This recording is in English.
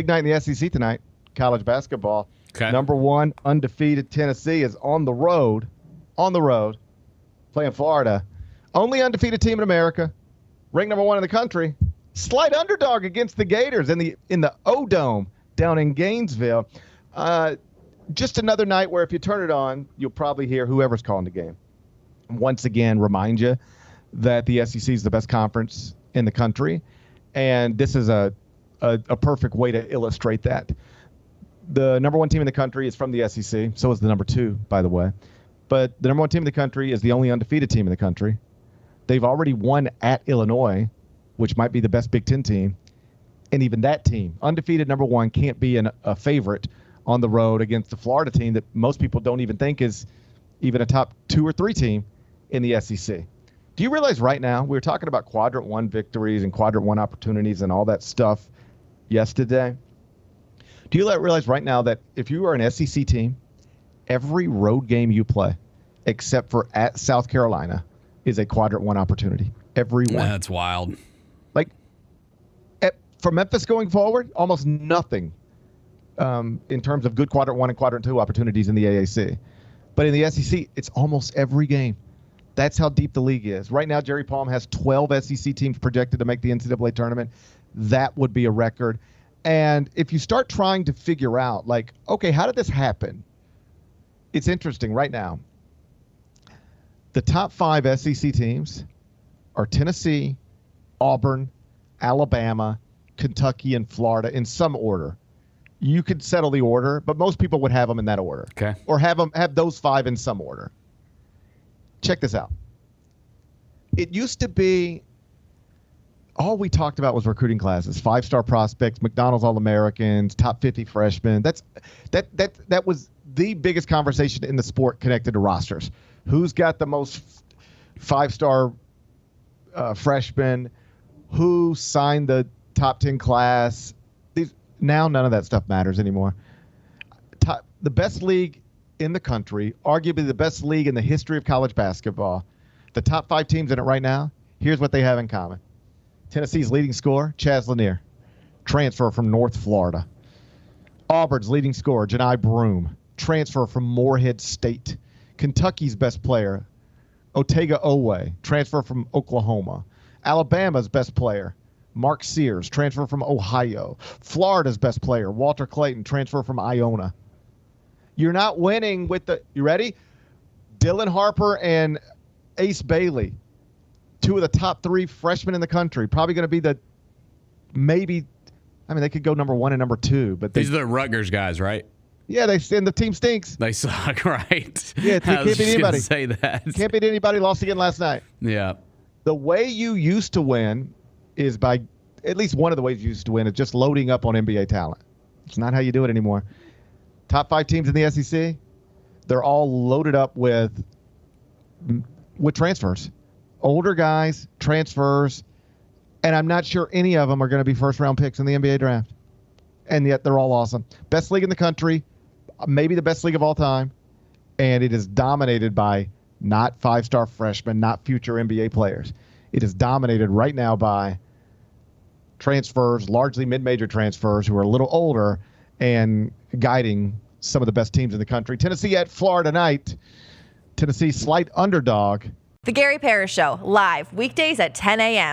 big night in the SEC tonight, college basketball. Okay. Number 1 undefeated Tennessee is on the road, playing Florida. Only undefeated team in America, ranked number 1 in the country. Slight underdog against the Gators in the O-Dome down in Gainesville. Just another night where if you turn it on, you'll probably hear whoever's calling the game. Once again, remind you that the SEC is the best conference in the country, and this is a perfect way to illustrate that. The number 1 team in the country is from the SEC. So is the number 2, by the way. But the number 1 team in the country is the only undefeated team in the country. They've already won at Illinois, which might be the best Big Ten team. And even that team, undefeated number 1, can't be a favorite on the road against the Florida team that most people don't even think is even a top 2 or 3 team in the SEC. Do you realize right now, we were talking about Quadrant 1 victories and Quadrant 1 opportunities and all that stuff yesterday. Do you realize right now that if you are an SEC team, every road game you play, except for at South Carolina, is a Quadrant 1 opportunity? Every one. That's wild. Like, for Memphis going forward, almost nothing in terms of good Quadrant 1 and Quadrant 2 opportunities in the AAC. But in the SEC, it's almost every game. That's how deep the league is. Right now, Jerry Palm has 12 SEC teams projected to make the NCAA tournament. That would be a record. And if you start trying to figure out, like, okay, how did this happen? It's interesting right now. The top 5 SEC teams are Tennessee, Auburn, Alabama, Kentucky, and Florida in some order. You could settle the order, but most people would have them in that order. Okay. Or have those 5 in some order. Check this out. It used to be all we talked about was recruiting classes, 5-star prospects, McDonald's All-Americans, top 50 freshmen. That was the biggest conversation in the sport connected to rosters. Who's got the most 5-star freshmen? Who signed the top 10 class? Now none of that stuff matters anymore. The best league in the country, arguably the best league in the history of college basketball, the top 5 teams in it right now, here's what they have in common. Tennessee's leading scorer, Chaz Lanier, transfer from North Florida. Auburn's leading scorer, Janai Broome, transfer from Morehead State. Kentucky's best player, Otega Owe, transfer from Oklahoma. Alabama's best player, Mark Sears, transfer from Ohio. Florida's best player, Walter Clayton, transfer from Iona. You're not winning with you ready? Dylan Harper and Ace Bailey, 2 of the top 3 freshmen in the country, probably going to be they could go number 1 and number 2. But these are the Rutgers guys, right? Yeah, the team stinks. They suck, right? Yeah, they can't beat anybody. Say that. Can't beat anybody. Lost again last night. Yeah. The way you used to win is by, at least one of the ways you used to win is just loading up on NBA talent. It's not how you do it anymore. Top 5 teams in the SEC, they're all loaded up with transfers. Older guys, transfers, and I'm not sure any of them are going to be first-round picks in the NBA draft. And yet they're all awesome. Best league in the country, maybe the best league of all time, and it is dominated by not 5-star freshmen, not future NBA players. It is dominated right now by transfers, largely mid-major transfers who are a little older and guiding some of the best teams in the country. Tennessee at Florida tonight. Tennessee slight underdog. The Gary Parrish Show, live weekdays at 10 a.m.